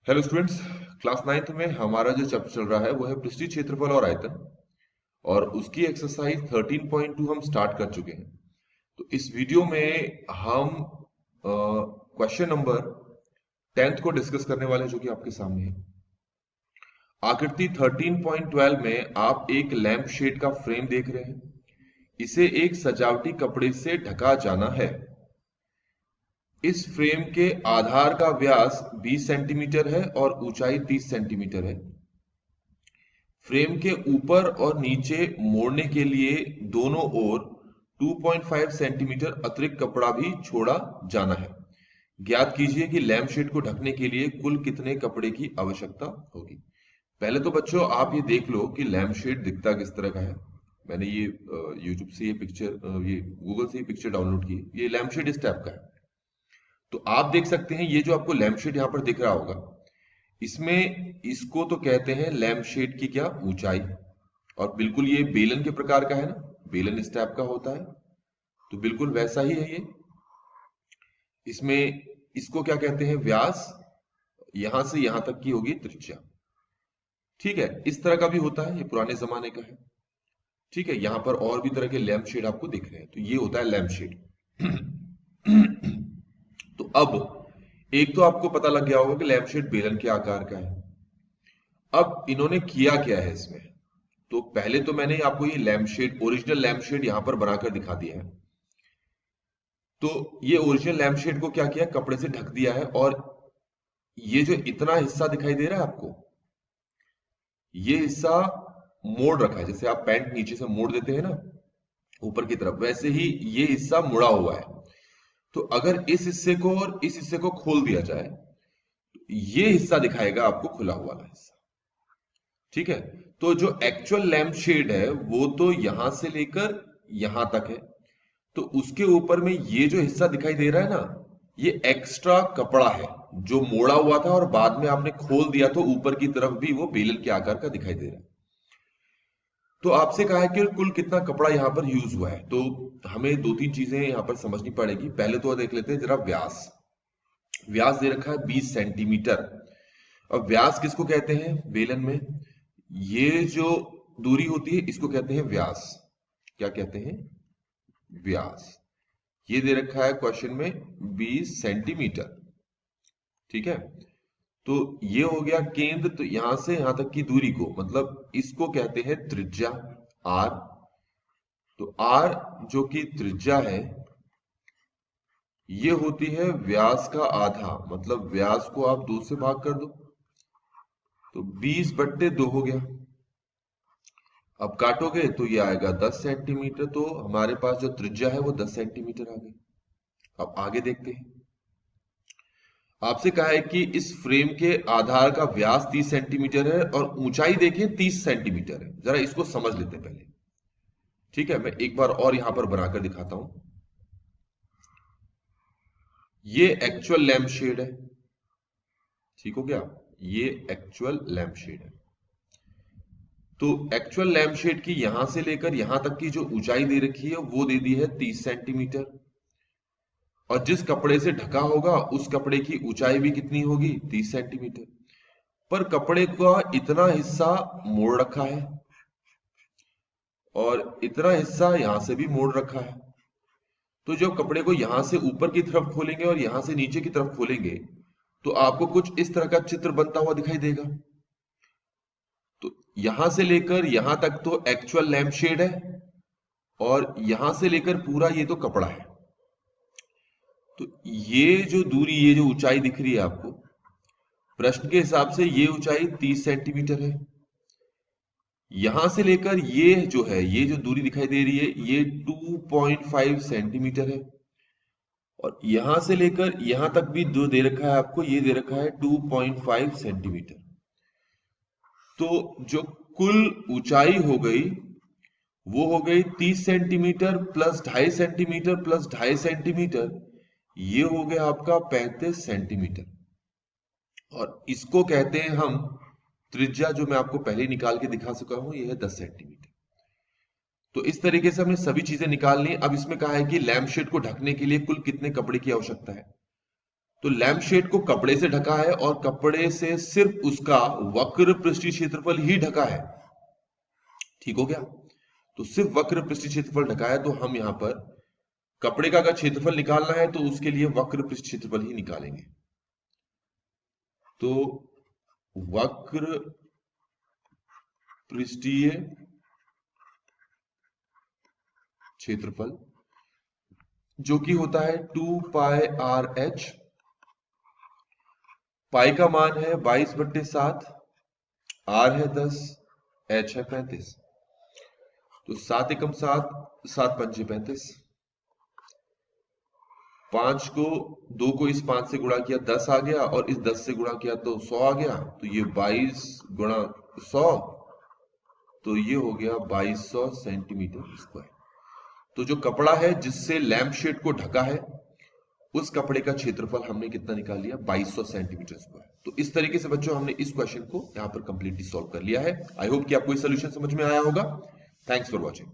Hello students. Class 9th में हमारा जो चैप्टर चल रहा है वो है पृष्ठीय क्षेत्रफल और आयतन, और उसकी एक्सरसाइज 13.2 हम स्टार्ट कर चुके हैं। तो इस वीडियो में हम क्वेश्चन नंबर 10th को डिस्कस करने वाले हैं, जो कि आपके सामने है। आकृति 13.12 में आप एक लैंप शेड का फ्रेम देख रहे हैं। इसे एक सजावटी कपड़े से ढका जाना है। इस फ्रेम के आधार का व्यास 20 सेंटीमीटर है और ऊंचाई 30 सेंटीमीटर है। फ्रेम के ऊपर और नीचे मोड़ने के लिए दोनों ओर 2.5 सेंटीमीटर अतिरिक्त कपड़ा भी छोड़ा जाना है। ज्ञात कीजिए कि लैंप शेड को ढकने के लिए कुल कितने कपड़े की आवश्यकता होगी। पहले तो बच्चों आप ये देख लो कि लैंप शेड दिखता किस तरह का है। मैंने ये यूट्यूब से ये पिक्चर, ये गूगल से ये पिक्चर डाउनलोड की। ये लैंप शेड इस टाइप का है। तो आप देख सकते हैं ये जो आपको लैंप शेड यहाँ पर दिख रहा होगा, इसमें इसको तो कहते हैं लैंप शेड की क्या ऊंचाई। और बिल्कुल ये बेलन के प्रकार का है ना, बेलन इस टाइप का होता है, तो बिल्कुल वैसा ही है ये। इसमें इसको क्या कहते हैं व्यास, यहां से यहां तक की होगी त्रिज्या। ठीक है, इस तरह का भी होता है, ये पुराने जमाने का है। ठीक है, यहां पर और भी तरह के लैंप शेड आपको दिख रहे हैं, तो ये होता है लैंप शेड। तो अब एक तो आपको पता लग गया होगा कि लैंप शेड बेलन के आकार का है। अब इन्होंने किया क्या है इसमें, तो पहले तो मैंने आपको ये lamp shade, original lamp shade यहां पर बनाकर दिखा दिया है। तो ये ओरिजिनल लैंप शेड को क्या किया, कपड़े से ढक दिया है। और ये जो इतना हिस्सा दिखाई दे रहा है आपको, ये हिस्सा मोड़ रखा है। जैसे आप पैंट नीचे से मोड़ देते हैं ना ऊपर की तरफ, वैसे ही ये हिस्सा मुड़ा हुआ है। तो अगर इस हिस्से को और इस हिस्से को खोल दिया जाए, तो ये हिस्सा दिखाएगा आपको खुला हुआ वाला हिस्सा। ठीक है, तो जो एक्चुअल लैंप शेड है वो तो यहां से लेकर यहां तक है। तो उसके ऊपर में ये जो हिस्सा दिखाई दे रहा है ना, ये एक्स्ट्रा कपड़ा है जो मोड़ा हुआ था और बाद में आपने खोल दिया तो ऊपर की तरफ भी वो बेलन के आकार का दिखाई दे रहा है। तो आपसे कहा है कि कुल कितना कपड़ा यहां पर यूज हुआ है, तो हमें दो तीन चीजें यहां पर समझनी पड़ेगी। पहले तो देख लेते हैं जरा व्यास। व्यास दे रखा है 20 सेंटीमीटर। अब व्यास किसको कहते हैं बेलन में, ये जो दूरी होती है इसको कहते हैं व्यास। क्या कहते हैं, व्यास। ये दे रखा है क्वेश्चन में 20 सेंटीमीटर। ठीक है, तो ये हो गया केंद्र, तो यहां से यहां तक की दूरी को, मतलब इसको कहते हैं त्रिज्या आर। तो आर जो कि त्रिज्या है, ये होती है व्यास का आधा, मतलब व्यास को आप 2 से भाग कर दो, तो 20/2 हो गया। अब काटोगे तो ये आएगा 10 सेंटीमीटर। तो हमारे पास जो त्रिज्या है वो 10 सेंटीमीटर आ गई। अब आगे देखते हैं। आपसे कहा है कि इस फ्रेम के आधार का व्यास 30 सेंटीमीटर है और ऊंचाई देखिए 30 सेंटीमीटर है। जरा इसको समझ लेते हैं पहले। ठीक है, मैं एक बार और यहां पर बनाकर दिखाता हूं। ये एक्चुअल लैंप शेड है। ठीक हो गया, ये एक्चुअल लैंप शेड है। तो एक्चुअल लैंप शेड की यहां से लेकर यहां तक की जो ऊंचाई दे रखी है वो दे दी है 30 सेंटीमीटर। और जिस कपड़े से ढका होगा उस कपड़े की ऊंचाई भी कितनी होगी, 30 सेंटीमीटर। पर कपड़े का इतना हिस्सा मोड़ रखा है और इतना हिस्सा यहां से भी मोड़ रखा है। तो जब कपड़े को यहां से ऊपर की तरफ खोलेंगे और यहां से नीचे की तरफ खोलेंगे, तो आपको कुछ इस तरह का चित्र बनता हुआ दिखाई देगा। तो यहां से लेकर यहां तक तो एक्चुअल लैंप शेड है, और यहां से लेकर पूरा ये तो कपड़ा है। तो ये जो दूरी, ये जो ऊंचाई दिख रही है आपको प्रश्न के हिसाब से, ये ऊंचाई 30 सेंटीमीटर है। यहां से लेकर ये जो है, ये जो दूरी दिखाई दे रही है, ये 2.5 सेंटीमीटर है। और यहां से लेकर यहां तक भी जो दे रखा है आपको, ये दे रखा है 2.5 सेंटीमीटर। तो जो कुल ऊंचाई हो गई वो हो गई 30 centimetre plus 2.5 centimetre plus 2.5 centimetre, ये हो गया आपका 35 सेंटीमीटर। और इसको कहते हैं हम त्रिज्या, जो मैं आपको पहले ही निकाल के दिखा चुका हूं, ये है 10 सेंटीमीटर। तो इस तरीके से हमने सभी चीजें निकाल ली। अब इसमें कहा है कि लैंप शेड को ढकने के लिए कुल कितने कपड़े की आवश्यकता है। तो लैंप शेड को कपड़े से ढका है और कपड़े से सिर्फ उसका वक्र पृष्ठीय क्षेत्रफल ही ढका है। ठीक हो गया? तो सिर्फ वक्र पृष्ठीय क्षेत्रफल ढका है, तो हम यहां पर कपड़े का अगर क्षेत्रफल निकालना है तो उसके लिए वक्र पृष्ठीय क्षेत्रफल ही निकालेंगे। तो वक्र पृष्ठीय क्षेत्रफल जो कि होता है 2πr(h), पाई का मान है 22/7, r है 10, h है 35। तो 7 एकम 7, 7 पंचे 35, 5 को 2 को इस 5 से गुणा किया 10 आ गया, और इस 10 से गुणा किया तो 100 आ गया। तो ये 22 गुणा 100, तो ये हो गया 2200 सेंटीमीटर स्क्वायर। तो जो कपड़ा है जिससे लैंप शेड को ढका है, उस कपड़े का क्षेत्रफल हमने कितना निकाल लिया? 2200 सेंटीमीटर स्क्वायर। तो इस तरीके से बच्चों हमने इस क्वेश्चन को यहां पर कंप्लीटली सॉल्व कर लिया है। आई होप कि आपको ये सोल्यूशन समझ में आया होगा। Thanks for watching.